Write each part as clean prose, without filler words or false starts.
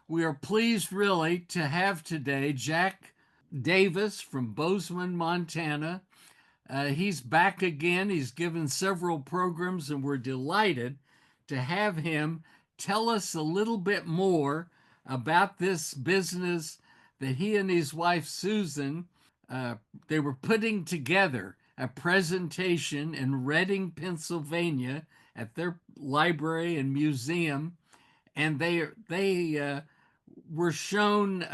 We are pleased really to have today Jack Davis from Bozeman, Montana. He's back again. He's given several programs, and we're delighted to have him tell us a little bit more about this business that he and his wife Susan uh, they were putting together a presentation in Reading, Pennsylvania, at their library and museum, and they were shown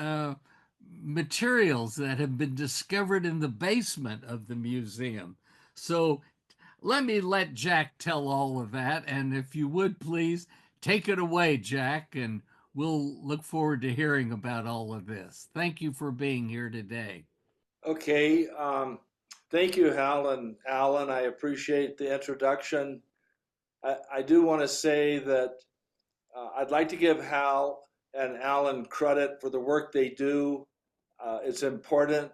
materials that have been discovered in the basement of the museum. So let Jack tell all of that, and if you would please take it away, Jack, and we'll look forward to hearing about all of this. Thank you for being here today. Okay, thank you, Hal and Alan. I appreciate the introduction. I do want to say that I'd like to give Hal and Alan credit for the work they do. It's important.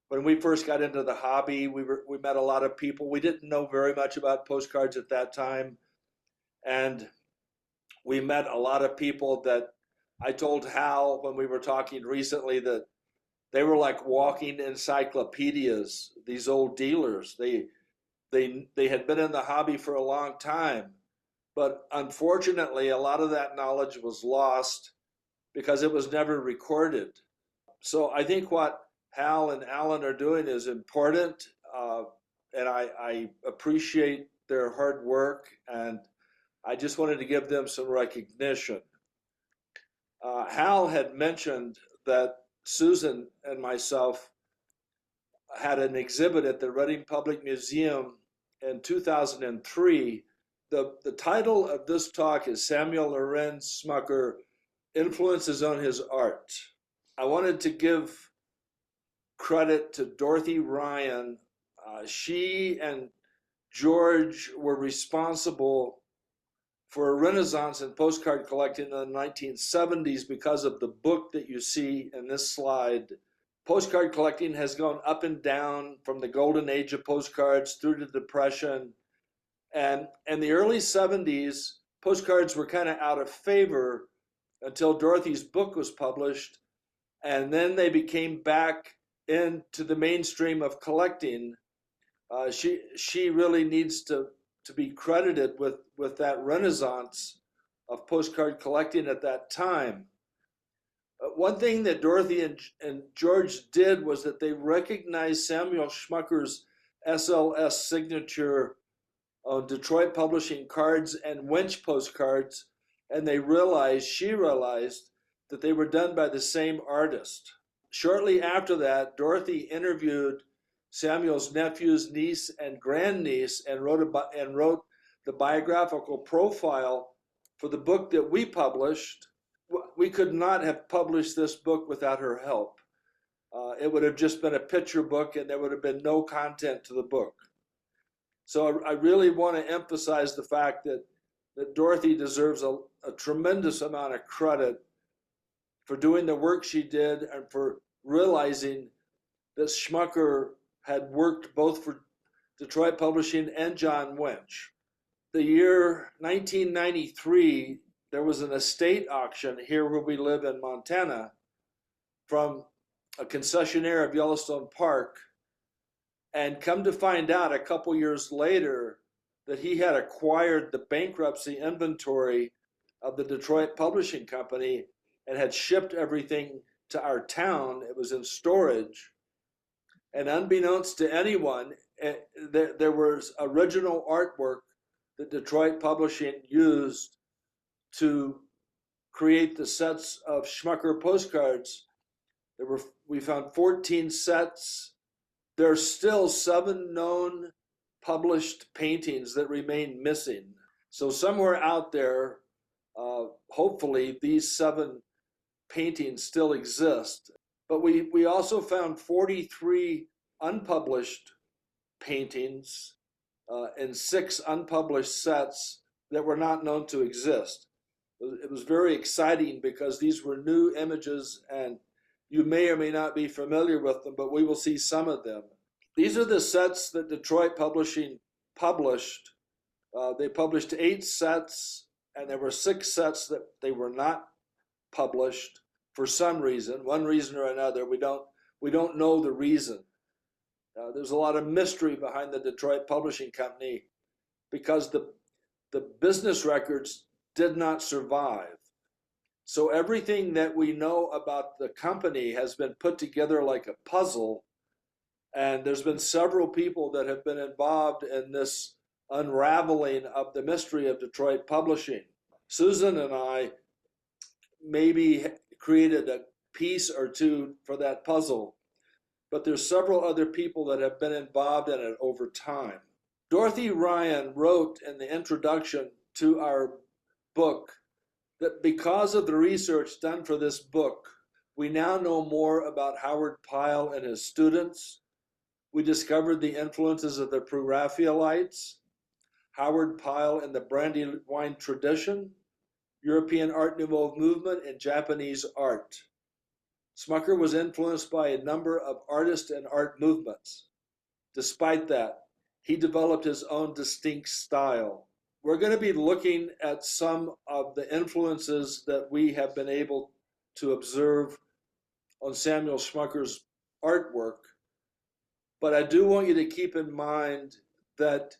When we first got into the hobby, we met a lot of people. We didn't know very much about postcards at that time, and we met a lot of people that I told Hal when we were talking recently that they were like walking encyclopedias. These old dealers, they had been in the hobby for a long time, but unfortunately, a lot of that knowledge was lost because it was never recorded. So I think what Hal and Alan are doing is important, and I appreciate their hard work, and I just wanted to give them some recognition. Hal had mentioned that Susan and myself had an exhibit at the Reading Public Museum in 2003. The title of this talk is Samuel Lorenz Schmucker, Influences on His Art. I wanted to give credit to Dorothy Ryan. She and George were responsible for a renaissance in postcard collecting in the 1970s because of the book that you see in this slide. Postcard collecting has gone up and down from the golden age of postcards through the Depression. And in the early 70s, postcards were kind of out of favor until Dorothy's book was published. And then they became back into the mainstream of collecting. She really needs to be credited with that renaissance of postcard collecting at that time. One thing that Dorothy and George did was that they recognized Samuel Schmucker's SLS signature on Detroit Publishing cards and Winch postcards, and she realized that they were done by the same artist. Shortly after that, Dorothy interviewed Samuel's nephews, niece, and grandniece and wrote the biographical profile for the book that we published. We could not have published this book without her help. It would have just been a picture book and there would have been no content to the book. So I really want to emphasize the fact that Dorothy deserves a tremendous amount of credit for doing the work she did and for realizing that Schmucker had worked both for Detroit Publishing and John Winch. The year 1993, there was an estate auction here where we live in Montana from a concessionaire of Yellowstone Park. And come to find out a couple years later that he had acquired the bankruptcy inventory of the Detroit Publishing Company and had shipped everything to our town. It was in storage. And unbeknownst to anyone, there was original artwork that Detroit Publishing used to create the sets of Schmucker postcards. We found 14 sets. There are still 7 known published paintings that remain missing. So somewhere out there, hopefully these 7 paintings still exist. But we also found 43 unpublished paintings and 6 unpublished sets that were not known to exist. It was very exciting because these were new images and you may or may not be familiar with them, but we will see some of them. These are the sets that Detroit Publishing published. They published 8 sets, and there were 6 sets that they were not published for some reason, one reason or another. We don't know the reason. There's a lot of mystery behind the Detroit Publishing Company because the business records did not survive. So everything that we know about the company has been put together like a puzzle, and there's been several people that have been involved in this unraveling of the mystery of Detroit publishing. Susan and I maybe created a piece or two for that puzzle, but there's several other people that have been involved in it over time. Dorothy Ryan wrote in the introduction to our book that because of the research done for this book, we now know more about Howard Pyle and his students. We discovered the influences of the Pre-Raphaelites, Howard Pyle and the Brandywine tradition, European Art Nouveau movement, and Japanese art. Schmucker was influenced by a number of artists and art movements. Despite that, he developed his own distinct style. We're going to be looking at some of the influences that we have been able to observe on Samuel Schmucker's artwork, but I do want you to keep in mind that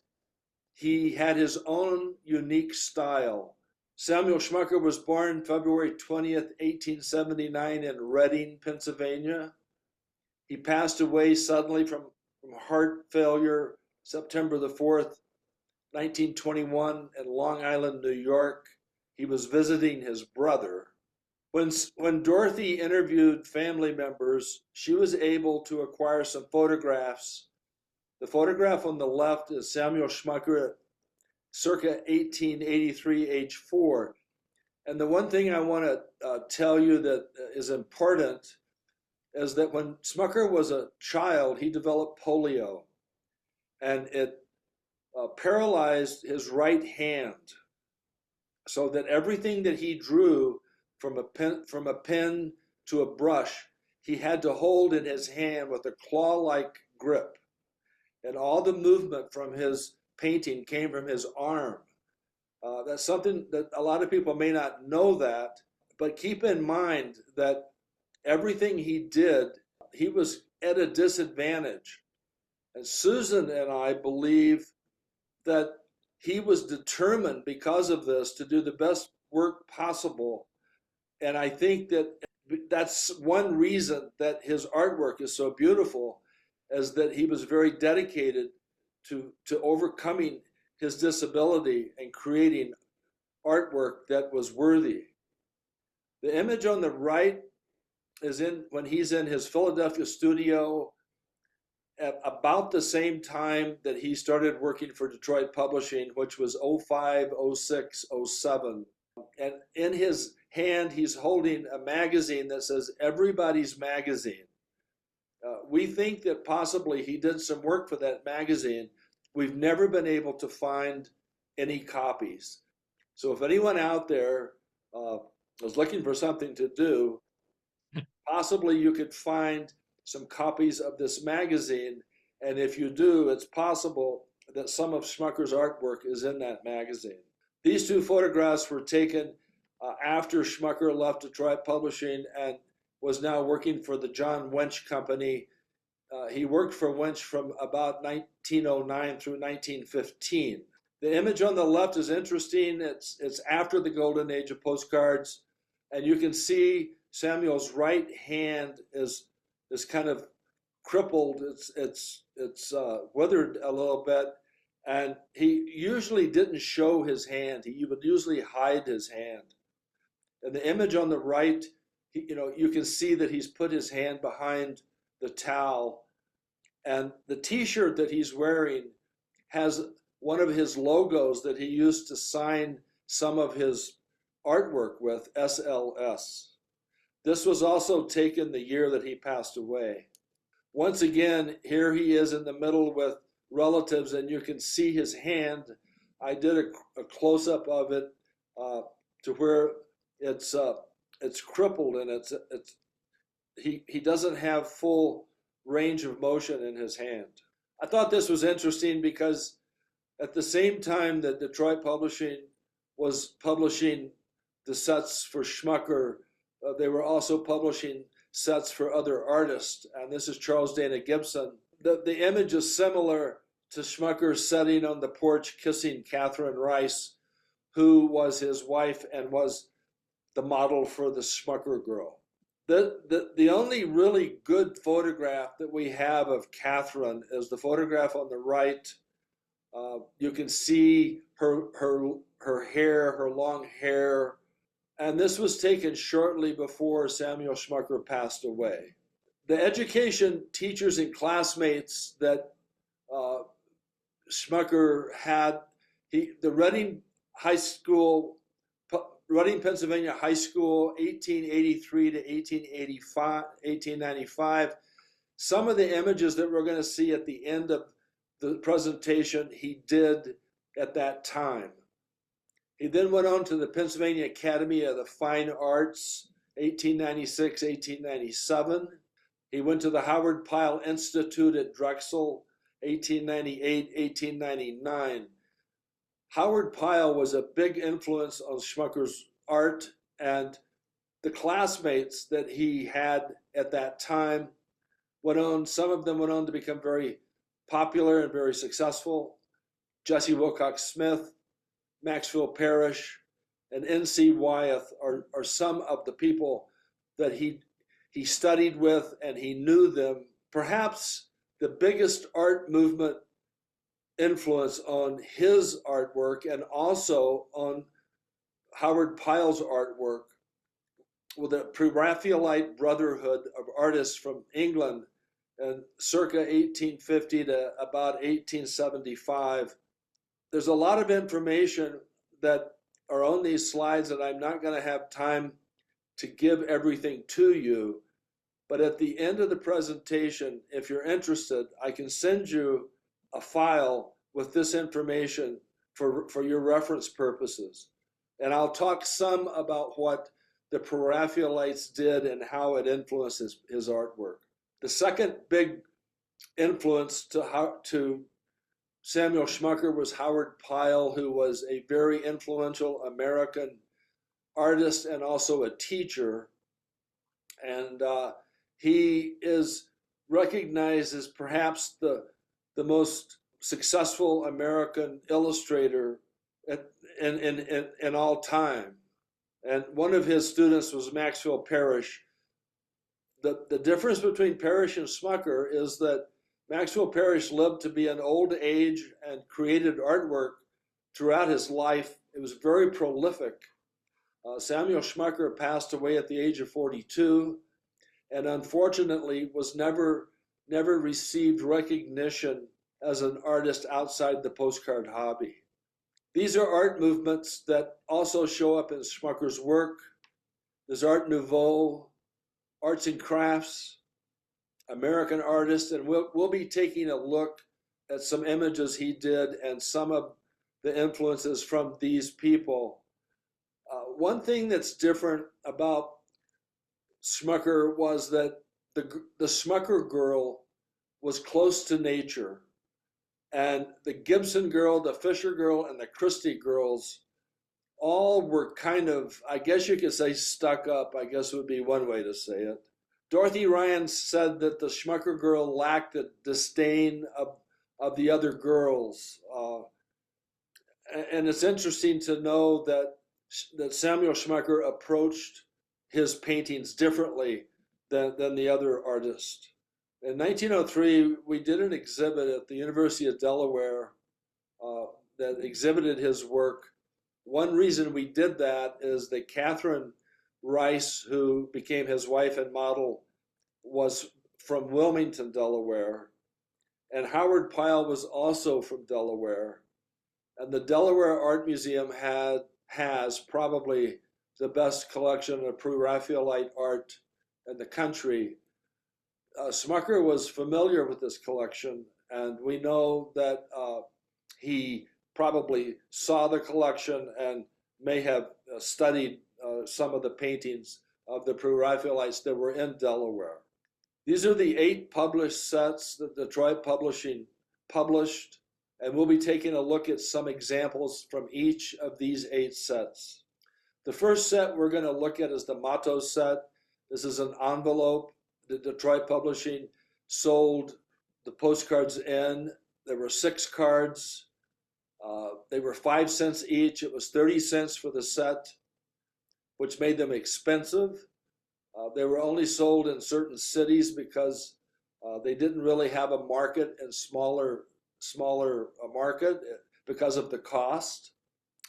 he had his own unique style. Samuel Schmucker was born February 20th, 1879 in Reading, Pennsylvania. He passed away suddenly from heart failure September the 4th, 1921 in Long Island, New York. He was visiting his brother. When Dorothy interviewed family members, she was able to acquire some photographs. The photograph on the left is Samuel Schmucker at circa 1883, age 4. And the one thing I want to tell you that is important is that when Schmucker was a child, he developed polio, and it paralyzed his right hand, so that everything that he drew from a pen to a brush, he had to hold in his hand with a claw-like grip. And all the movement from his painting came from his arm. That's something that a lot of people may not know that, but keep in mind that everything he did, he was at a disadvantage. And Susan and I believe that he was determined because of this to do the best work possible. And I think that that's one reason that his artwork is so beautiful, is that he was very dedicated to overcoming his disability and creating artwork that was worthy. The image on the right is when he's in his Philadelphia studio at about the same time that he started working for Detroit Publishing, which was 05, 06, 07. And in his hand, he's holding a magazine that says Everybody's Magazine. We think that possibly he did some work for that magazine. We've never been able to find any copies. So if anyone out there was looking for something to do, possibly you could find some copies of this magazine. And if you do, it's possible that some of Schmucker's artwork is in that magazine. These two photographs were taken after Schmucker left Detroit Publishing and was now working for the John Wench Company. He worked for Wench from about 1909 through 1915. The image on the left is interesting. It's after the golden age of postcards, and you can see Samuel's right hand is kind of crippled. It's withered a little bit, and he usually didn't show his hand. He would usually hide his hand. And the image on the right, you can see that he's put his hand behind the towel, and the T-shirt that he's wearing has one of his logos that he used to sign some of his artwork with, SLS. This was also taken the year that he passed away. Once again, here he is in the middle with relatives, and you can see his hand. I did a close-up of it to where it's crippled, and he doesn't have full range of motion in his hand. I thought this was interesting because at the same time that Detroit Publishing was publishing the sets for Schmucker, They were also publishing sets for other artists, and this is Charles Dana Gibson. The image is similar to Schmucker sitting on the porch kissing Catherine Rice, who was his wife and was the model for the Schmucker girl. The only really good photograph that we have of Catherine is the photograph on the right. You can see her hair, her long hair, and this was taken shortly before Samuel Schmucker passed away. The education teachers and classmates that Schmucker had, the Reading, Pennsylvania High School, 1883 to 1895. Some of the images that we're going to see at the end of the presentation he did at that time. He then went on to the Pennsylvania Academy of the Fine Arts, 1896, 1897. He went to the Howard Pyle Institute at Drexel, 1898, 1899. Howard Pyle was a big influence on Schmucker's art, and the classmates that he had at that time some of them went on to become very popular and very successful. Jesse Wilcox Smith, Maxfield Parrish, and N.C. Wyeth are some of the people that he studied with, and he knew them. Perhaps the biggest art movement influence on his artwork and also on Howard Pyle's artwork with a Pre-Raphaelite brotherhood of artists from England and circa 1850 to about 1875. There's a lot of information that are on these slides that I'm not going to have time to give everything to you, but at the end of the presentation, if you're interested, I can send you a file with this information for your reference purposes. And I'll talk some about what the Pre-Raphaelites did and how it influenced his artwork. The second big influence to Samuel Schmucker was Howard Pyle, who was a very influential American artist and also a teacher. And he is recognized as perhaps the most successful American illustrator in all time. And one of his students was Maxfield Parrish. The difference between Parrish and Schmucker is that Maxfield Parrish lived to be an old age and created artwork throughout his life. It was very prolific. Samuel Schmucker passed away at the age of 42 and unfortunately was never received recognition as an artist outside the postcard hobby. These are art movements that also show up in Schmucker's work. There's Art Nouveau, Arts and Crafts, American Artists, and we'll be taking a look at some images he did and some of the influences from these people. One thing that's different about Schmucker was that the Schmucker girl was close to nature. And the Gibson girl, the Fisher girl, and the Christie girls all were kind of, I guess you could say, stuck up, I guess would be one way to say it. Dorothy Ryan said that the Schmucker girl lacked the disdain of the other girls. And it's interesting to know that Samuel Schmucker approached his paintings differently than the other artists. In 1903, we did an exhibit at the University of Delaware that exhibited his work. One reason we did that is that Catherine Rice, who became his wife and model, was from Wilmington, Delaware. And Howard Pyle was also from Delaware. And the Delaware Art Museum has probably the best collection of Pre-Raphaelite art in the country. Schmucker was familiar with this collection, and we know that he probably saw the collection and may have studied some of the paintings of the Pre-Raphaelites that were in Delaware. These are the 8 published sets that Detroit Publishing published, and we'll be taking a look at some examples from each of these 8 sets. The first set we're going to look at is the motto set. This is an envelope that Detroit Publishing sold the postcards in. There were 6 cards. They were 5 cents each. It was 30 cents for the set, which made them expensive. They were only sold in certain cities because they didn't really have a market in smaller market because of the cost.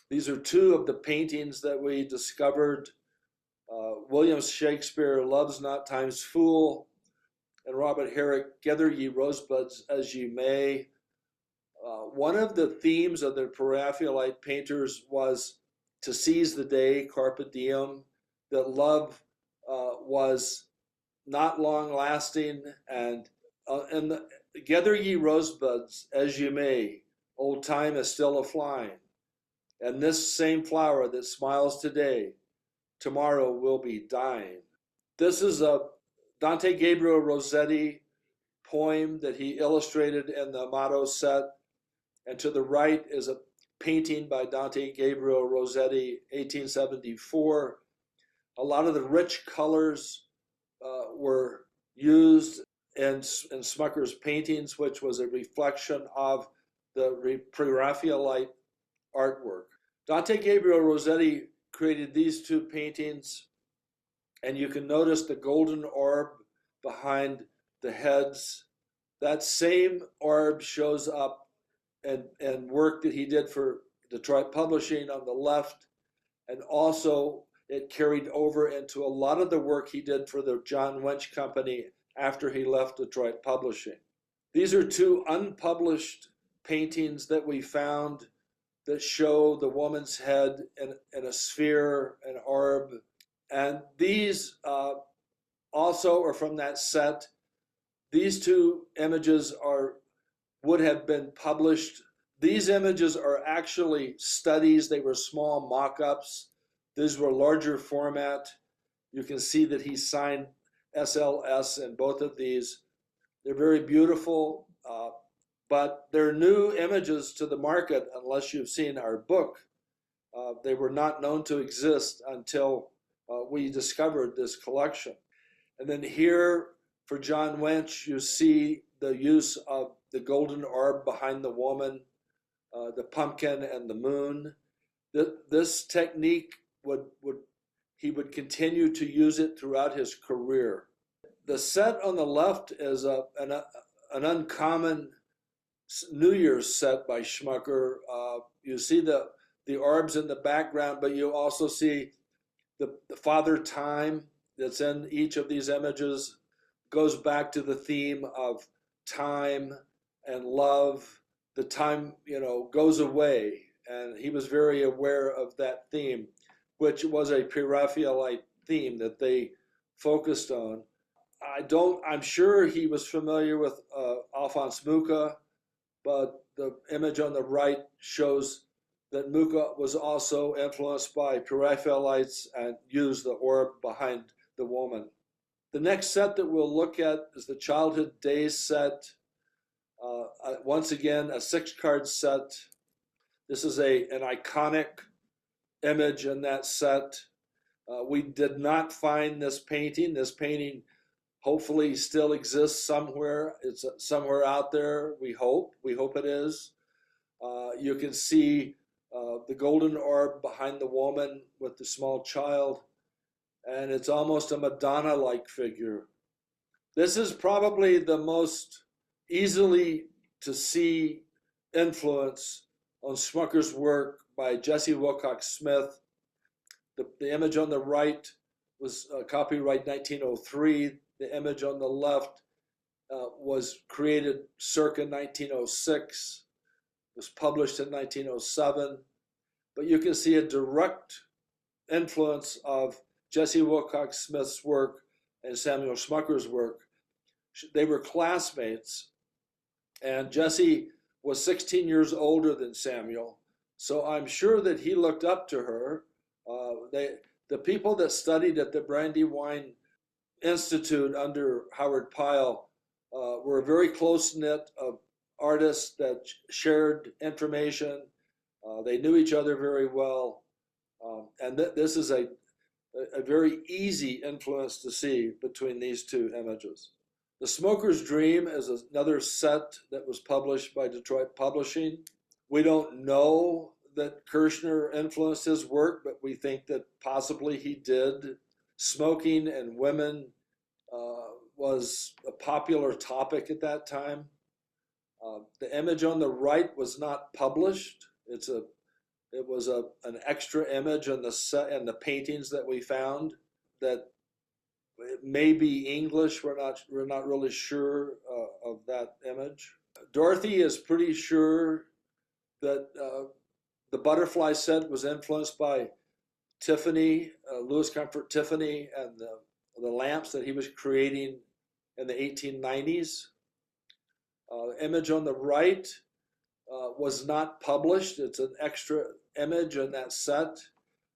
These are 2 of the paintings that we discovered. William Shakespeare, Love's Not Time's Fool, and Robert Herrick, Gather Ye Rosebuds As Ye May. One of the themes of the Pre-Raphaelite painters was to seize the day, carpe diem, that love was not long lasting, and gather ye rosebuds as you may, old time is still a flying, and this same flower that smiles today, tomorrow will be dying. This is a Dante Gabriel Rossetti poem that he illustrated in the motto set, and to the right is a painting by Dante Gabriel Rossetti, 1874. A lot of the rich colors were used in Schmucker's paintings, which was a reflection of the Pre-Raphaelite artwork. Dante Gabriel Rossetti created these 2 paintings, and you can notice the golden orb behind the heads. That same orb shows up in work that he did for Detroit Publishing on the left, and also it carried over into a lot of the work he did for the John Winch Company after he left Detroit Publishing. These are 2 unpublished paintings that we found that show the woman's head in a sphere, an orb, and these also are from that set. These 2 images would have been published. These images are actually studies. They were small mock-ups. These were larger format. You can see that he signed SLS in both of these. They're very beautiful, but they're new images to the market unless you've seen our book. They were not known to exist until we discovered this collection. And then here for John Winch, you see the use of the golden orb behind the woman, the pumpkin and the moon. This technique he would continue to use it throughout his career. The set on the left is an uncommon New Year's set by Schmucker. You see the orbs in the background, but you also see the Father Time that's in each of these images goes back to the theme of time and love. The time, goes away, and he was very aware of that theme, which was a Pre-Raphaelite theme that they focused on. I'm sure he was familiar with Alphonse Mucha, but the image on the right shows that Mucha was also influenced by Pre-Raphaelites and used the orb behind the woman. The next set that we'll look at is the Childhood Days set. Once again, a 6-card set. This is an iconic image in that set. We did not find this painting. This painting hopefully still exists somewhere. It's somewhere out there, we hope. We hope it is. You can see the golden orb behind the woman with the small child, and it's almost a Madonna-like figure. This is probably the most easily to see influence on Schmucker's work by Jesse Wilcox Smith. The image on the right was copyright 1903. The image on the left was created circa 1906, was published in 1907. But you can see a direct influence of Jesse Wilcox Smith's work and Samuel Schmucker's work. They were classmates, and Jesse was 16 years older than Samuel, so I'm sure that he looked up to her. The people that studied at the Brandywine Institute under Howard Pyle were a very close-knit of artists that shared information. They knew each other very well. This is a very easy influence to see between these two images. The Smoker's Dream is another set that was published by Detroit Publishing. We don't know that Kirshner influenced his work, but we think that possibly he did. Smoking and women was a popular topic at that time. The image on the right was not published. It was an extra image in the set and the paintings that we found that it may be English. We're not really sure of that image. Dorothy is pretty sure that the butterfly set was influenced by Tiffany, Louis Comfort Tiffany, and the lamps that he was creating in the 1890s. The image on the right was not published. It's an extra image in that set.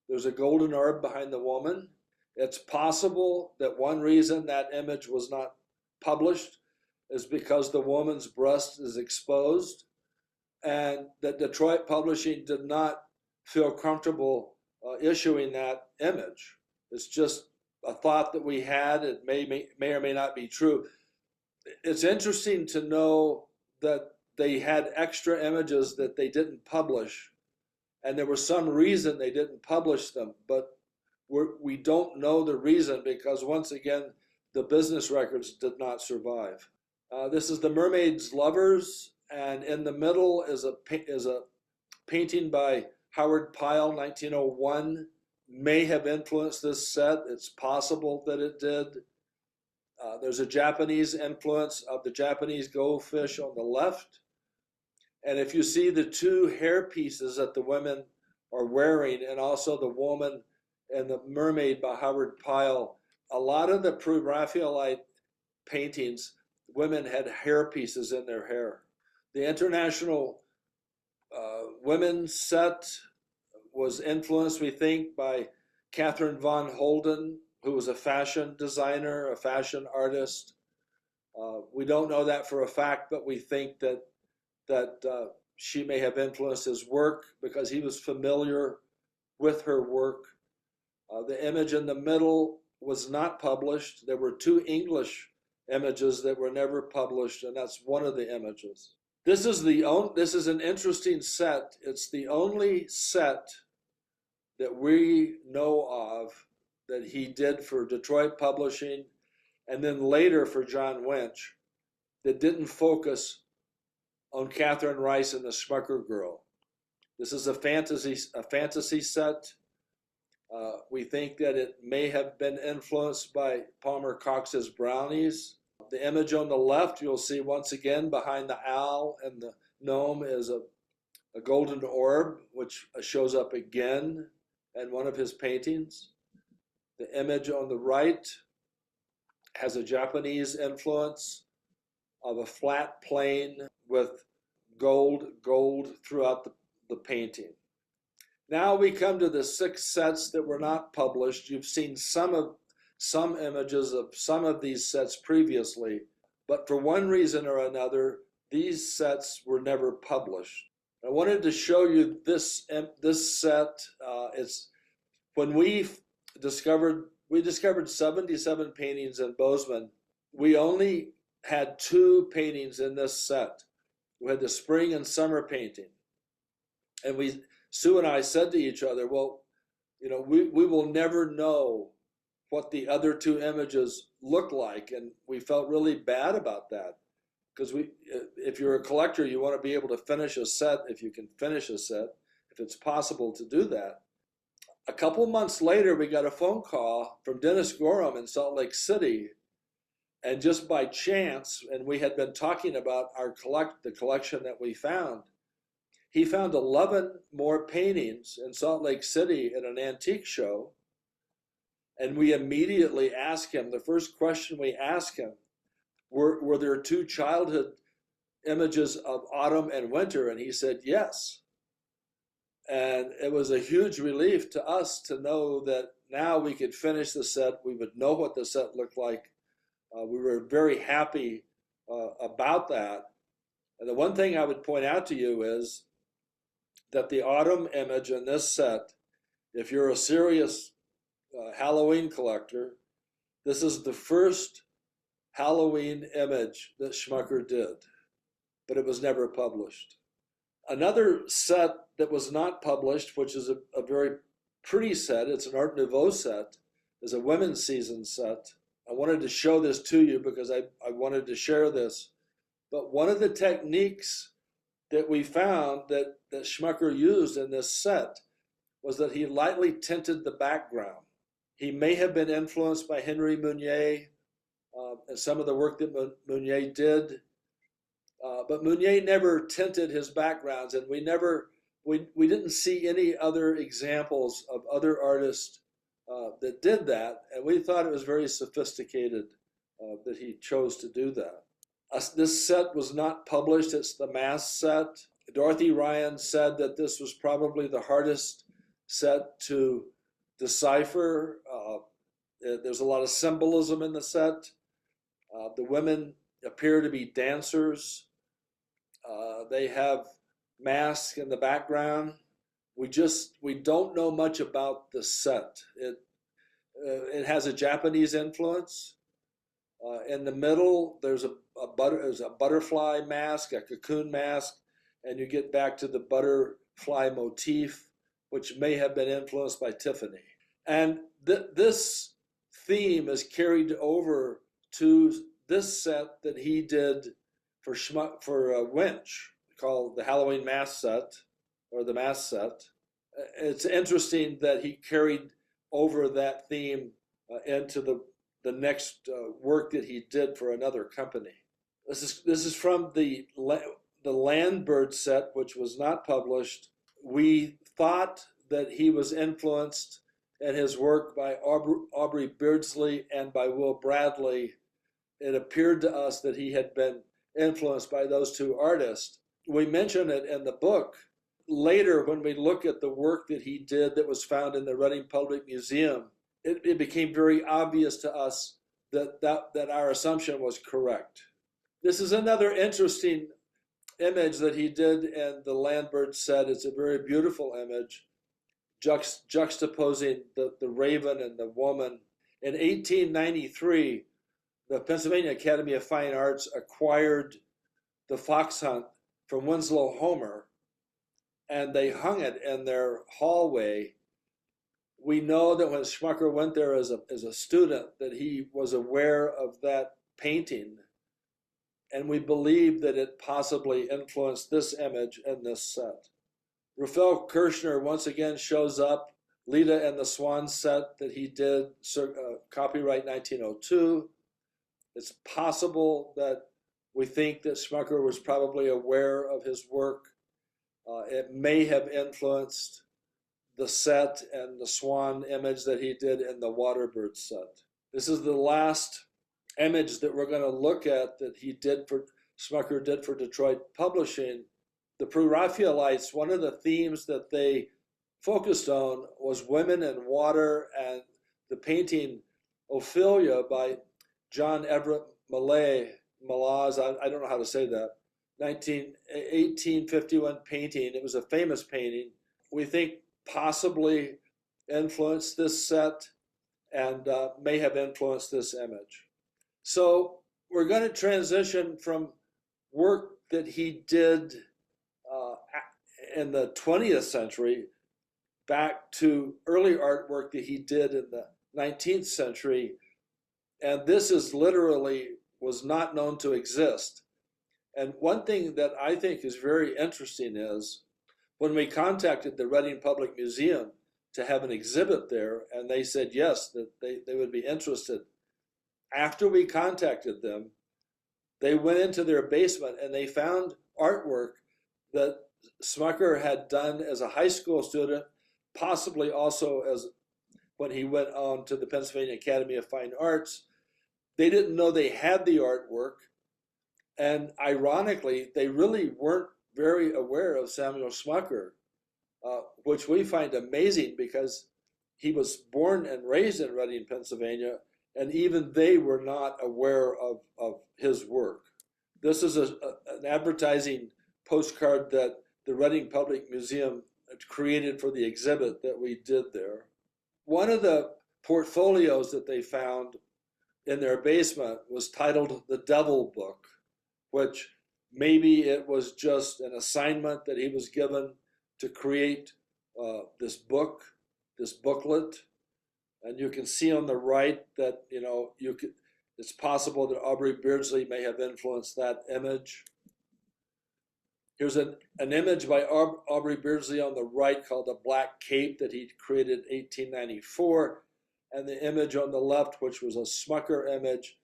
There's a golden orb behind the woman. It's possible that one reason that image was not published is because the woman's breast is exposed, and that Detroit Publishing did not feel comfortable issuing that image. It's just a thought that we had. It may or may not be true. It's interesting to know that they had extra images that they didn't publish, and there was some reason they didn't publish them, but we don't know the reason because, once again, the business records did not survive. This is The Mermaid's Lovers, and in the middle is a painting by Howard Pyle, 1901. May have influenced this set. It's possible that it did. There's a Japanese influence of the Japanese goldfish on the left. And if you see the two hair pieces that the women are wearing, and also the woman and the mermaid by Howard Pyle, a lot of the Pre-Raphaelite paintings, women had hair pieces in their hair. The International Women's set was influenced, we think, by Catherine von Holden, who was a fashion designer, a fashion artist. We don't know that for a fact, but we think that she may have influenced his work because he was familiar with her work. The image in the middle was not published. There were two English images that were never published, and that's one of the images. This is an interesting set. It's the only set that we know of that he did for Detroit Publishing and then later for John Winch that didn't focus on Catherine Rice and the Schmucker Girl. This is a fantasy set. We think that it may have been influenced by Palmer Cox's Brownies. The image on the left, you'll see once again behind the owl and the gnome is a golden orb, which shows up again in one of his paintings. The image on the right has a Japanese influence of a flat plane with gold throughout the painting. Now we come to the 6 sets that were not published. You've seen some images of some of these sets previously, but for one reason or another, these sets were never published. I wanted to show you this set. It's when we discovered 77 paintings in Bozeman. We only had 2 paintings in this set. We had the spring and summer painting, and Sue and I said to each other, well, we will never know what the other 2 images look like, and we felt really bad about that because if you're a collector, you want to be able to finish a set if you can finish a set, if it's possible to do that. A couple months later, we got a phone call from Dennis Gorham in Salt Lake City, and just by chance, and we had been talking about the collection that we found, he found 11 more paintings in Salt Lake City at an antique show. And we immediately asked him, the first question we asked him, were there 2 childhood images of autumn and winter? And he said, yes. And it was a huge relief to us to know that now we could finish the set. We would know what the set looked like. We were very happy about that. And the one thing I would point out to you is that the autumn image in this set if you're a serious Halloween collector, this is the first Halloween image that Schmucker did, but it was never published. Another set that was not published, which is a very pretty set, it's an Art Nouveau set, is a women's season set. I wanted to show this to you because I wanted to share this. But one of the techniques that we found that Schmucker used in this set was that he lightly tinted the background. He may have been influenced by Henry Meunier and some of the work that Meunier did, but Meunier never tinted his backgrounds, and we didn't see any other examples of other artists that did that, and we thought it was very sophisticated that he chose to do that. This set was not published. It's the mask set. Dorothy Ryan said that this was probably the hardest set to decipher. There's a lot of symbolism in the set. The women appear to be dancers. They have masks in the background. We don't know much about the set. It has a Japanese influence. In the middle, there's a butterfly mask, a cocoon mask, and you get back to the butterfly motif, which may have been influenced by Tiffany. And this theme is carried over to this set that he did for Winch, called the Halloween mask set, or the mask set. It's interesting that he carried over that theme into the next work that he did for another company. This is from the Landbird set, which was not published. We thought that he was influenced in his work by Aubrey Beardsley and by Will Bradley. It appeared to us that he had been influenced by those two artists. We mention it in the book. Later, when we look at the work that he did that was found in the Reading Public Museum, it became very obvious to us that our assumption was correct. This is another interesting image that he did in the Landbird set. It's a very beautiful image, juxtaposing the raven and the woman. In 1893, the Pennsylvania Academy of Fine Arts acquired the fox hunt from Winslow Homer, and they hung it in their hallway. We know that when Schmucker went there as a student, that he was aware of that painting, and we believe that it possibly influenced this image in this set. Raphael Kirschner once again shows up, Leda and the Swan set that he did, copyright 1902. It's possible that we think that Schmucker was probably aware of his work. It may have influenced the set and the swan image that he did in the Waterbird set. This is the last image that we're going to look at that Schmucker did for Detroit Publishing. The Pre-Raphaelites, one of the themes that they focused on was women and water, and the painting Ophelia by John Everett Malaz, I don't know how to say that, 1851 painting. It was a famous painting. We think possibly influenced this set and may have influenced this image. So we're going to transition from work that he did in the 20th century back to early artwork that he did in the 19th century. And this is literally was not known to exist. And one thing that I think is very interesting is when we contacted the Reading Public Museum to have an exhibit there, and they said yes, that they would be interested. After we contacted them, they went into their basement and they found artwork that Schmucker had done as a high school student, possibly also as when he went on to the Pennsylvania Academy of Fine Arts. They didn't know they had the artwork. And ironically, they really weren't very aware of Samuel Schmucker, which we find amazing because he was born and raised in Reading, Pennsylvania, and even they were not aware of his work. This is an advertising postcard that the Reading Public Museum created for the exhibit that we did there. One of the portfolios that they found in their basement was titled The Devil Book, which maybe it was just an assignment that he was given to create this book, this booklet. And you can see on the right that, it's possible that Aubrey Beardsley may have influenced that image. Here's an image by Aubrey Beardsley on the right called The Black Cape that he created in 1894. And the image on the left, which was a Schmucker image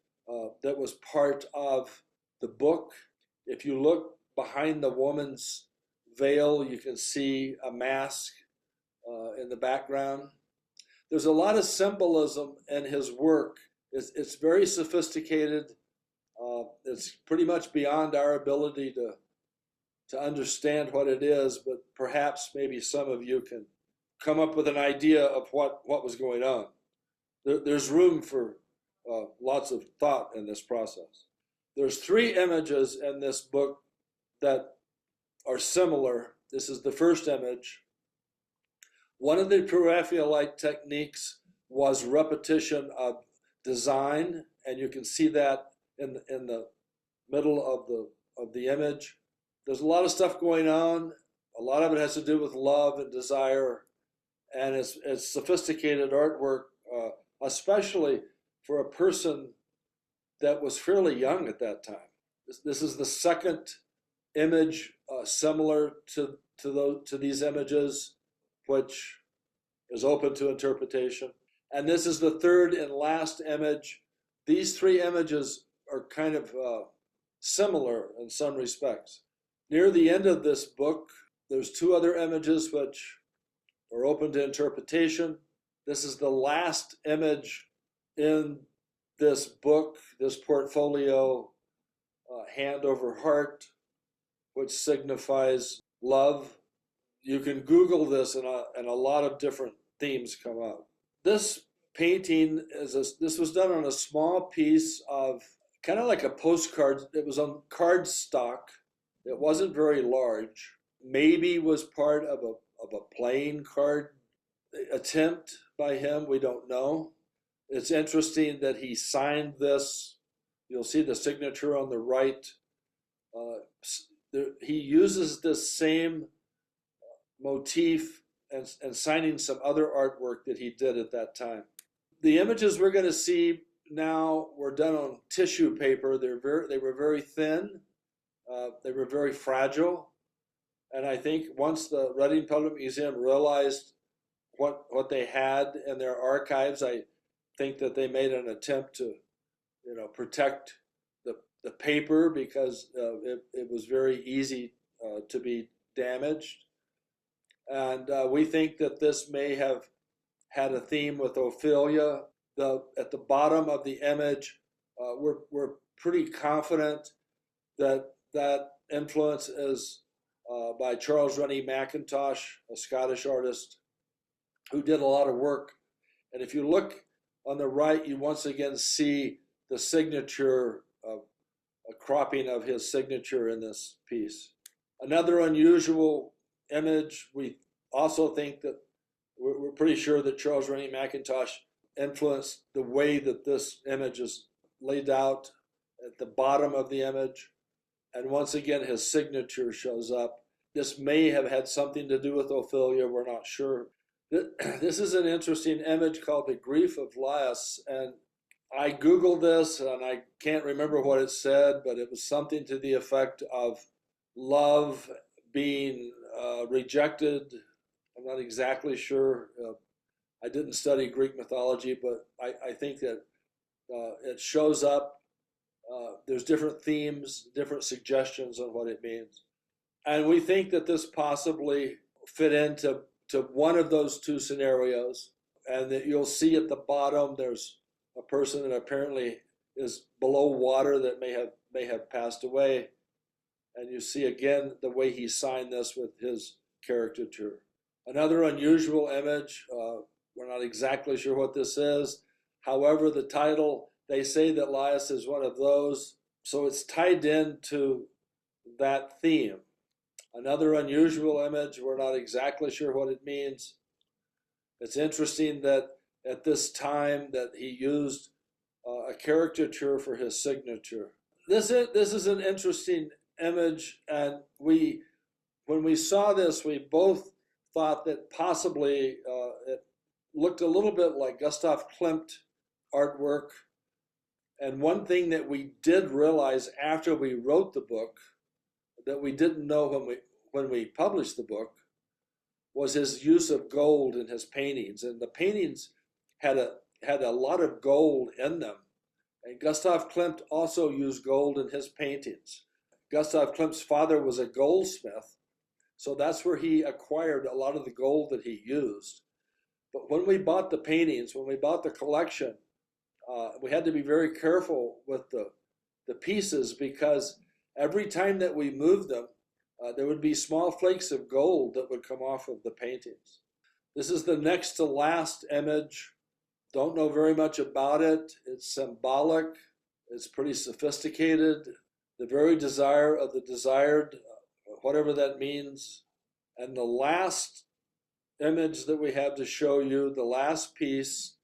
that was part of the book. If you look behind the woman's veil, you can see a mask in the background. There's a lot of symbolism in his work. It's very sophisticated. It's pretty much beyond our ability to understand what it is, but perhaps maybe some of you can come up with an idea of what was going on. There's room for lots of thought in this process. There's 3 images in this book that are similar. This is the first image. One of the Preraphaelite techniques was repetition of design, and you can see that in the middle of the image. There's a lot of stuff going on. A lot of it has to do with love and desire, and it's sophisticated artwork, especially for a person that was fairly young at that time. This is the second image similar to these images, which is open to interpretation. And this is the third and last image. These 3 images are kind of similar in some respects. Near the end of this book, there's 2 other images which are open to interpretation. This is the last image in this book, this portfolio, hand over heart, which signifies love. You can Google this and a lot of different themes come up. This painting this was done on a small piece of kind of like a postcard. It was on cardstock. It wasn't very large. Maybe was part of a playing card attempt by him. We don't know. It's interesting that he signed this. You'll see the signature on the right. He uses this same motif and signing some other artwork that he did at that time. The images we're going to see now were done on tissue paper. They were very thin. They were very fragile. And I think once the Reading Public Museum realized what they had in their archives, I think that they made an attempt to, protect the paper because it was very easy to be damaged. And we think that this may have had a theme with Ophelia. At the bottom of the image, we're pretty confident that influence is by Charles Rennie Mackintosh, a Scottish artist who did a lot of work. And if you look on the right, you once again see the signature, a cropping of his signature in this piece. Another unusual image, we also think that we're pretty sure that Charles Rennie Mackintosh influenced the way that this image is laid out at the bottom of the image. And once again, his signature shows up. This may have had something to do with Ophelia, we're not sure. This is an interesting image called The Grief of Laius, and I Googled this and I can't remember what it said, but it was something to the effect of love being rejected. I'm not exactly sure. I didn't study Greek mythology, but I think that it shows up. There's different themes, different suggestions on what it means. And we think that this possibly fit into one of those 2 scenarios, and that you'll see at the bottom there's a person that apparently is below water that may have passed away. And you see again the way he signed this with his caricature. Another unusual image, we're not exactly sure what this is. However, the title, they say that Laius is one of those, so it's tied into that theme. Another unusual image, we're not exactly sure what it means. It's interesting that at this time that he used a caricature for his signature. This is an interesting image, and when we saw this, we both thought that possibly it looked a little bit like Gustav Klimt artwork. And one thing that we did realize after we wrote the book that we didn't know when we published the book was his use of gold in his paintings, and the paintings had a lot of gold in them. And Gustav Klimt also used gold in his paintings. Gustav Klimt's father was a goldsmith, so that's where he acquired a lot of the gold that he used. But when we bought the paintings, when we bought the collection, we had to be very careful with the pieces, because every time that we moved them, there would be small flakes of gold that would come off of the paintings. This is the next to last image. Don't know very much about it. It's symbolic. It's pretty sophisticated. The very desire of the desired, whatever that means. And the last image that we have to show you, the last piece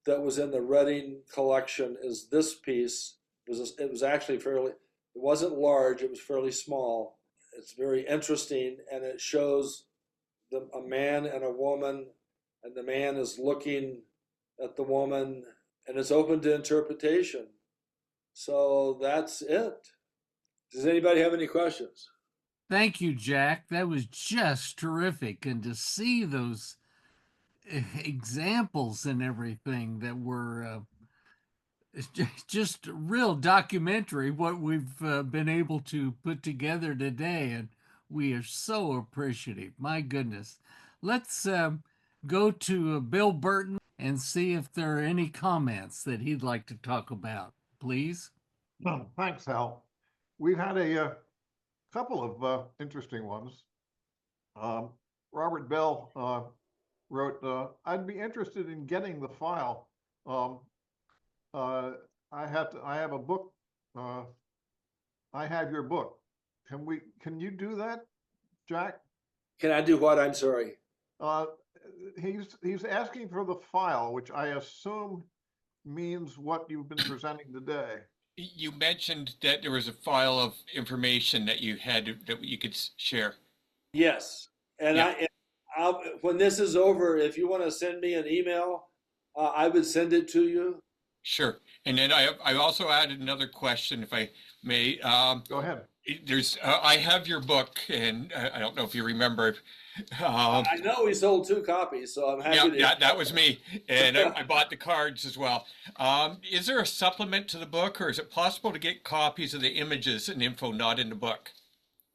that was in the Reading collection, is this piece. It was actually fairly, it wasn't large, it was fairly small. It's very interesting, and it shows a man and a woman, and the man is looking at the woman, and it's open to interpretation. So that's it. Does anybody have any questions? Thank you, Jack. That was just terrific. And to see those examples and everything that were it's just real documentary what we've been able to put together today, and we are so appreciative. My goodness. Let's go to Bill Burton and see if there are any comments that he'd like to talk about, please. Thanks, Hal. We've had a couple of interesting ones. Robert Bell wrote, "I'd be interested in getting the file. I have a book. I have your book. Can you do that, Jack?" Can I do what? I'm sorry. He's asking for the file, which I assume means what you've been presenting today. You mentioned that there was a file of information that you had that you could share. Yes. And Yeah. when this is over, if you want to send me an email, I would send it to you. Sure. And then I also added another question, if I may. Go ahead. I have your book, and I don't know if you remember. I know we sold 2 copies, so I'm happy to. Yeah, that was me. And I bought the cards as well. Is there a supplement to the book, or is it possible to get copies of the images and info not in the book?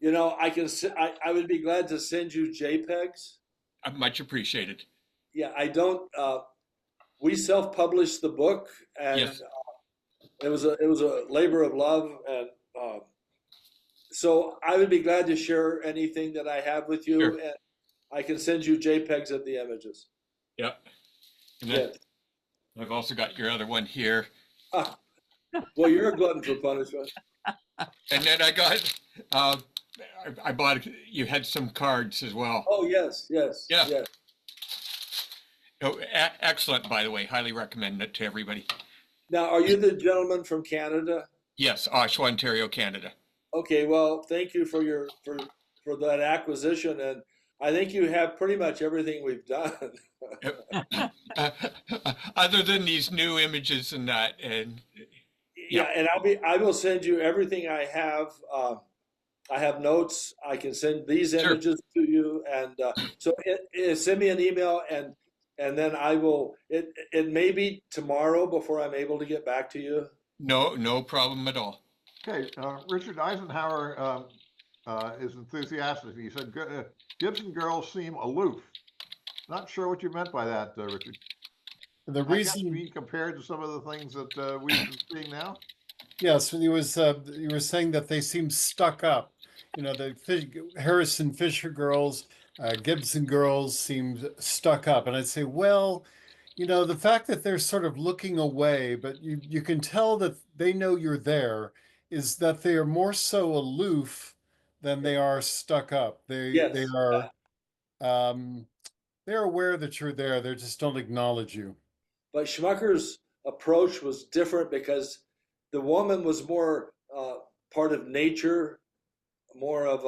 You know, I would be glad to send you JPEGs. Much appreciated. Yeah, I don't. We self-published the book, and Yes. it was a labor of love, and so I would be glad to share anything that I have with you, Sure. and I can send you JPEGs of the images. Yep. And then Yes. I've also got your other one here. Well, you're a glutton for punishment. And then I got, I bought, you had some cards as well. Oh, yes, yes, Yeah. yes. Oh, excellent, by the way. Highly recommend it to everybody. Now, are you the gentleman from Canada? Yes, Oshawa, Ontario, Canada. Okay, well, thank you for for that acquisition, and I think you have pretty much everything we've done. Other than these new images and that, and Yeah, and I will send you everything I have. I have notes. I can send these Sure. images to you, and so send me an email, and then I will. It may be tomorrow before I'm able to get back to you. no problem at all. Okay, Richard Eisenhower is enthusiastic. He said, Gibson girls seem aloof. Not sure what you meant by that, Richard. The I guess reason, being compared to some of the things that we've been seeing now. yes, you were saying that they seem stuck up. You know, the Harrison Fisher girls, Gibson girls seem stuck up, and I'd say, well, you know, the fact that they're sort of looking away, but you can tell that they know you're there, is that they are more so aloof than they are stuck up. They Yes. are they're aware that you're there. They just don't acknowledge you. But Schmucker's approach was different because the woman was more part of nature, more of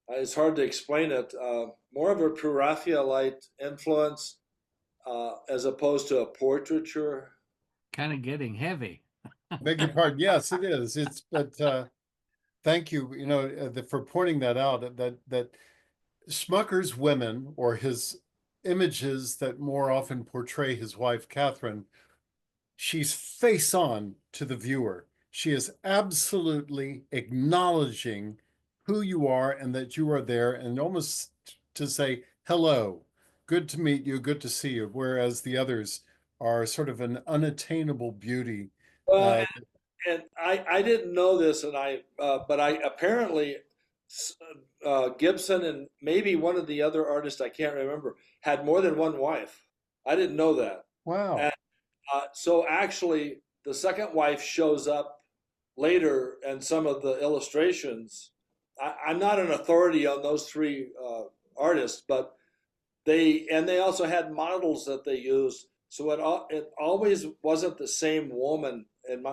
it's hard to explain it, more of a Preraphaelite influence as opposed to a portraiture. Kind of getting heavy. Beg your pardon. Yes, it is. It's but thank you, for pointing that out. That Schmucker's women, or his images that more often portray his wife Catherine, she's face on to the viewer. She is absolutely acknowledging who you are and that you are there, and almost to say, hello, good to meet you, good to see you. Whereas the others are sort of an unattainable beauty. Well, Uh, and I didn't know this, but I apparently Gibson and maybe one of the other artists, I can't remember, had more than one wife. I didn't know that. wow. And so actually, the second wife shows up later in some of the illustrations. I'm not an authority on those three artists, but they also had models that they used. So it always wasn't the same woman. And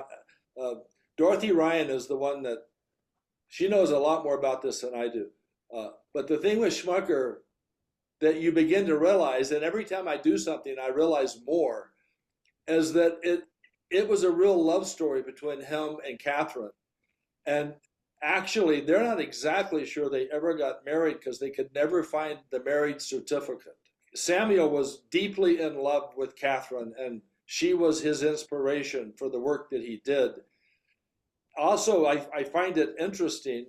Dorothy Ryan is the one that she knows a lot more about this than I do. But the thing with Schmucker that you begin to realize, and every time I do something, I realize more, is that it was a real love story between him and Catherine. And actually, they're not exactly sure they ever got married because they could never find the marriage certificate. Samuel was deeply in love with Catherine, and she was his inspiration for the work that he did. Also, I find it interesting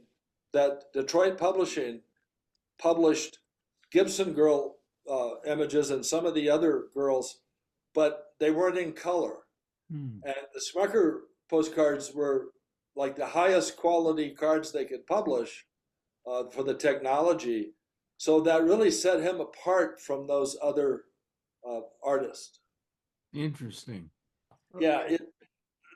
that Detroit Publishing published Gibson girl images and some of the other girls, but they weren't in color. Hmm. And the Schmucker postcards were like the highest quality cards they could publish for the technology. So that really set him apart from those other artists. Interesting. Yeah,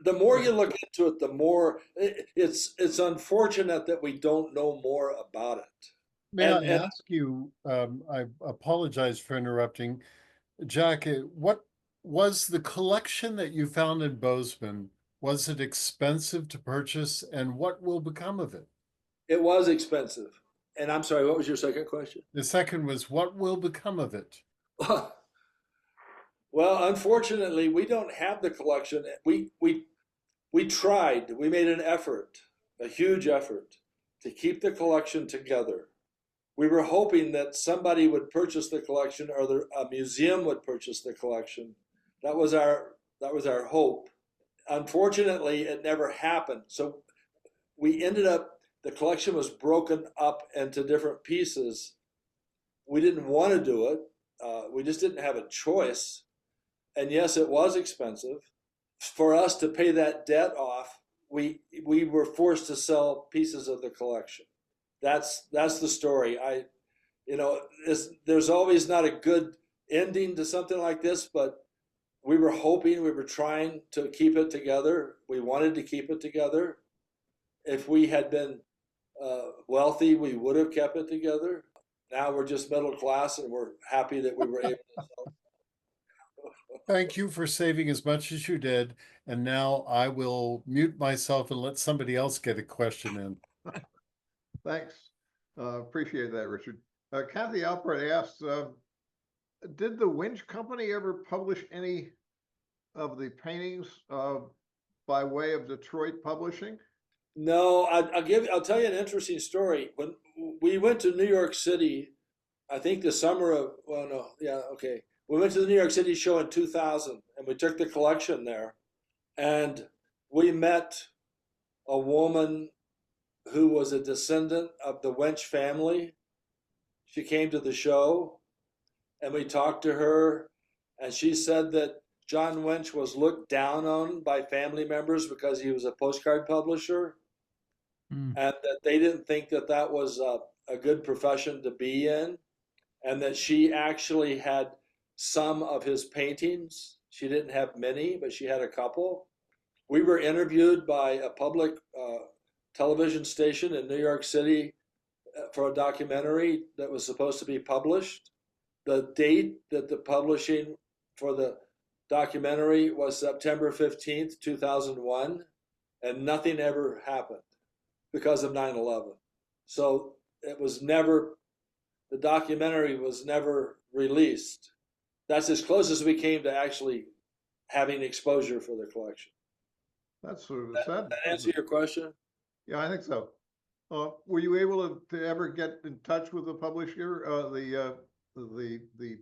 the more you look into it, the more it's unfortunate that we don't know more about it. May And I ask you, I apologize for interrupting, Jack, what was the collection that you found in Bozeman? Was it expensive to purchase, and what will become of it? it was expensive. And I'm sorry, what was your second question? The second was, what will become of it? Well, unfortunately, we don't have the collection. We tried. We made an effort, a huge effort, to keep the collection together. We were hoping that somebody would purchase the collection, or a museum would purchase the collection. That was our hope. Unfortunately, it never happened. So we ended up, the collection was broken up into different pieces. We didn't want to do it. We just didn't have a choice. And yes, it was expensive. For us to pay that debt off, we were forced to sell pieces of the collection. That's the story. There's always not a good ending to something like this, but we were hoping, we were trying to keep it together. We wanted to keep it together. If we had been wealthy, we would have kept it together. Now we're just middle class, and we're happy that we were able to sell. Thank you for saving as much as you did. And now I will mute myself and let somebody else get a question in. Thanks. Appreciate that, Richard. Kathy Alpert asks, did the Winch Company ever publish any of the paintings by way of Detroit Publishing? No, I'll tell you an interesting story. When we went to New York City, I think the summer of, well, no, yeah, okay. We went to the New York City show in 2000, and we took the collection there, and we met a woman who was a descendant of the Winch family. She came to the show, and we talked to her, and she said that John Winch was looked down on by family members because he was a postcard publisher, and that they didn't think that that was a good profession to be in, and that she actually had some of his paintings. She didn't have many, but she had a couple. We were interviewed by a public television station in New York City for a documentary that was supposed to be published. The date that the publishing for the documentary was September 15th, 2001, and nothing ever happened because of 9/11. So it was never, the documentary was never released. That's as close as we came to actually having exposure for the collection. That's sort of sad. That answer your question? Yeah, I think so. Were you able to ever get in touch with the publisher, the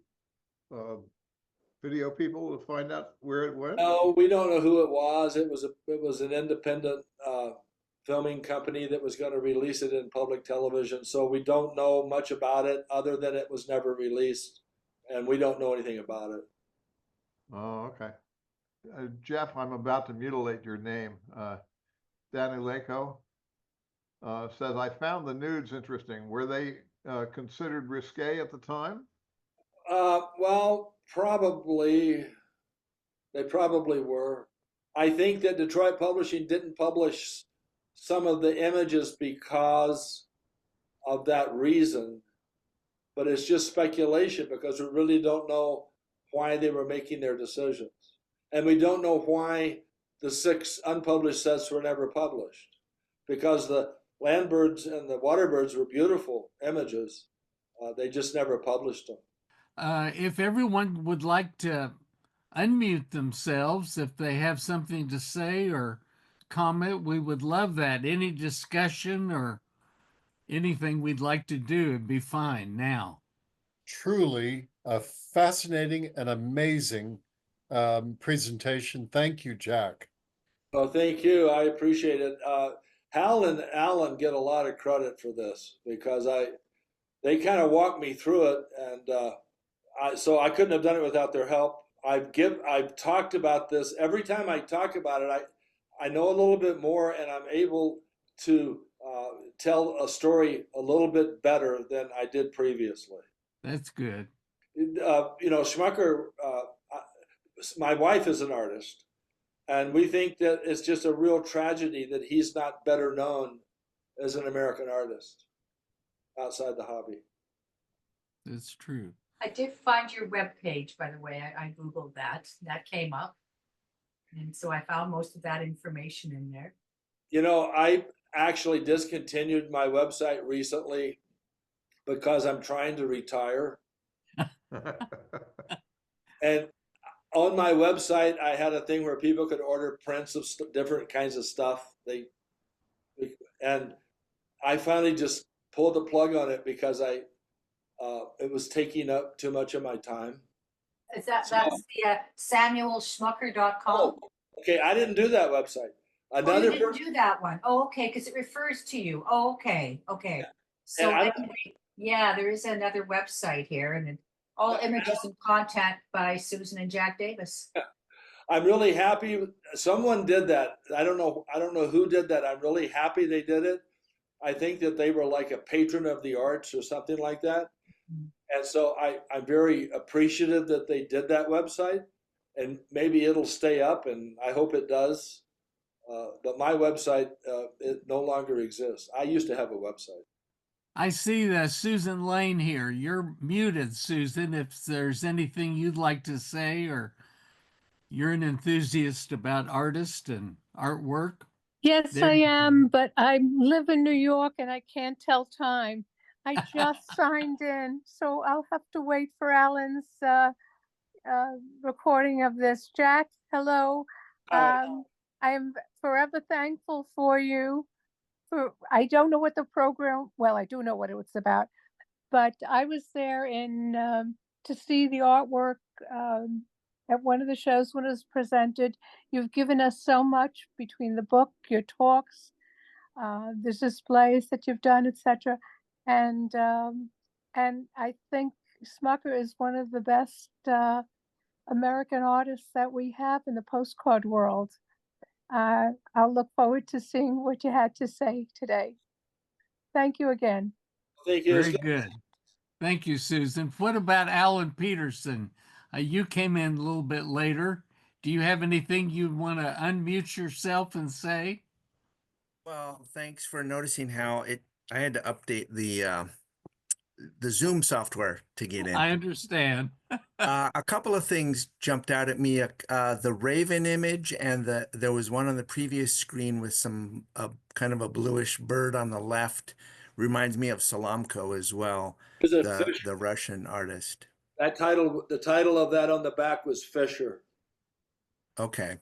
video people to find out where it went? No, we don't know who it was. It was an independent filming company that was going to release it in public television. So we don't know much about it other than it was never released, and we don't know anything about it. Oh, okay. Jeff, I'm about to mutilate your name. Danileko says, I found the nudes interesting. Were they considered risque at the time? Well, probably. They probably were. I think that Detroit Publishing didn't publish some of the images because of that reason, but it's just speculation because we really don't know why they were making their decisions. And we don't know why the 6 unpublished sets were never published, because the land birds and the water birds were beautiful images. They just never published them. If everyone would like to unmute themselves, if they have something to say or comment, we would love that. Any discussion or anything we'd like to do would be fine now. Truly a fascinating and amazing presentation. Thank you, Jack. Oh, thank you. I appreciate it. Hal and Alan get a lot of credit for this because they kind of walked me through it, and so I couldn't have done it without their help. I've talked about this every time I talk about it. I know a little bit more, and I'm able to tell a story a little bit better than I did previously. That's good. Schmucker. My wife is an artist, and we think that it's just a real tragedy that he's not better known as an American artist outside the hobby. That's true. I did find your webpage, by the way. I Googled that. That came up. And so I found most of that information in there. I actually discontinued my website recently because I'm trying to retire. And on my website, I had a thing where people could order prints of different kinds of stuff. And I finally just pulled the plug on it because it was taking up too much of my time. Is that's the SamuelSchmucker.com? Oh, okay. I didn't do that website. You didn't do that one. Oh, okay, because it refers to you. Oh, okay. Yeah. So anyway, yeah, there is another website here, and all images and content by Susan and Jack Davis. I'm really happy someone did that. I don't know who did that. I'm really happy they did it. I think that they were like a patron of the arts or something like that. And so I'm very appreciative that they did that website, and maybe it'll stay up, and I hope it does. But my website, it no longer exists. I used to have a website. I see Susan Lane here. You're muted, Susan, if there's anything you'd like to say, or you're an enthusiast about artists and artwork. Yes, There I you go. am, but I live in New York and I can't tell time. I just signed in, so I'll have to wait for Alan's recording of this. Jack, hello. I am forever thankful for you. I don't know what the program, well, I do know what it was about, but I was there to see the artwork at one of the shows when it was presented. You've given us so much between the book, your talks, the displays that you've done, etc. And I think Schmucker is one of the best American artists that we have in the postcard world. I'll look forward to seeing what you had to say today. Thank you again. Thank you. Very good. Thank you, Susan. What about Alan Peterson? You came in a little bit later. Do you have anything you want to unmute yourself and say? Well, thanks for noticing how I had to update the Zoom software to get in. I understand. A couple of things jumped out at me. The Raven image, and there was one on the previous screen with some kind of a bluish bird on the left. Reminds me of Salamko as well, Is it the Fisher? the Russian artist. The title of that on the back was Fisher. Okay.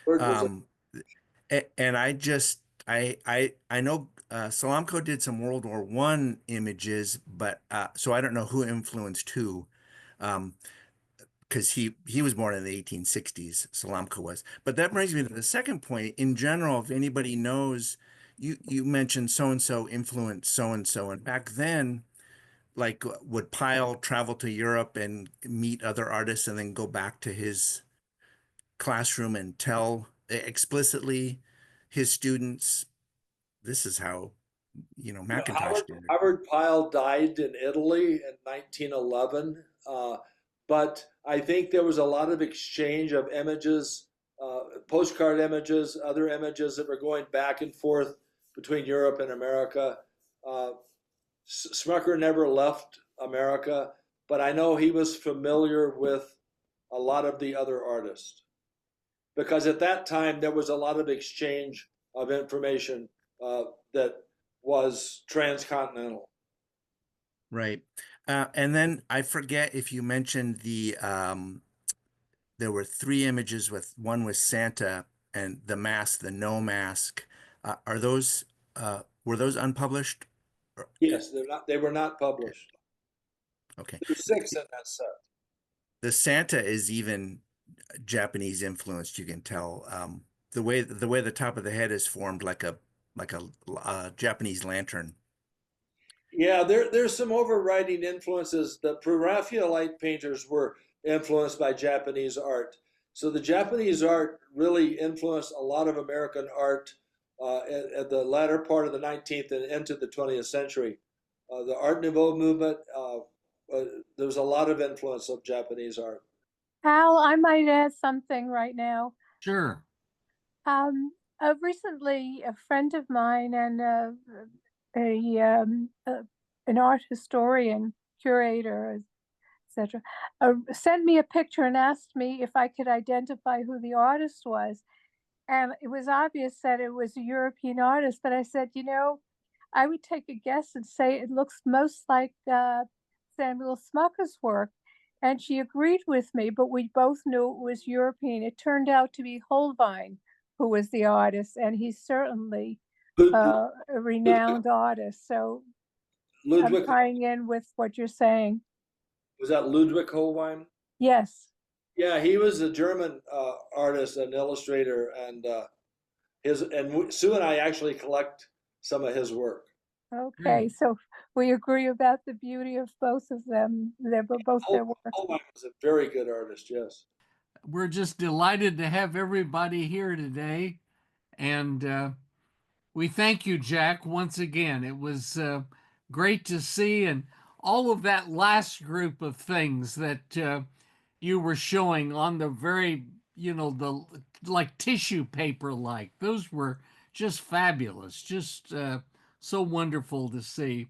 Bird was And I know Salamko did some World War One images, but so I don't know who influenced who. Because he was born in the 1860s, Salamko was. But that brings me to the second point. In general, if anybody knows, you mentioned so and so influenced so and so, and back then, like would Pyle travel to Europe and meet other artists and then go back to his classroom and tell explicitly his students, this is how Macintosh did it. Howard Pyle died in Italy in 1911, but I think there was a lot of exchange of images, postcard images, other images that were going back and forth between Europe and America. Schmucker never left America, but I know he was familiar with a lot of the other artists because at that time there was a lot of exchange of information that was transcontinental. Right. And then I forget if you mentioned there were three images with one was Santa and the mask, the no mask. Are those were those unpublished? Yes, they were not published. Okay. There's 6 in that set. The Santa is even Japanese influenced, you can tell. The way the top of the head is formed like a Japanese lantern. Yeah, there's some overriding influences. The Pre-Raphaelite painters were influenced by Japanese art. So the Japanese art really influenced a lot of American art at the latter part of the 19th and into the 20th century. The Art Nouveau movement, there was a lot of influence of Japanese art. Al, I might add something right now. Sure. Recently, a friend of mine and an art historian, curator, etc., sent me a picture and asked me if I could identify who the artist was. And it was obvious that it was a European artist, but I said, I would take a guess and say it looks most like Samuel Schmucker's work. And she agreed with me, but we both knew it was European. It turned out to be Holbein who was the artist, and he's certainly a renowned artist. So Ludwig, I'm tying in with what you're saying. was that Ludwig Holbein? Yes. Yeah, he was a German artist and illustrator, and Sue and I actually collect some of his work. Okay, so we agree about the beauty of both of them. They're both their work. Holbein was a very good artist, yes. We're just delighted to have everybody here today. And we thank you, Jack, once again. It was great to see. And all of that last group of things that you were showing on the very, the like tissue paper like, those were just fabulous, just so wonderful to see.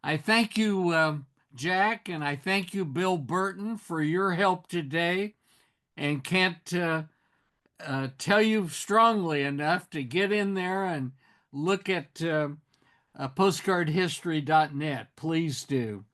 I thank you, Jack, and I thank you, Bill Burton, for your help today. And can't tell you strongly enough to get in there and look at postcardhistory.net. Please do.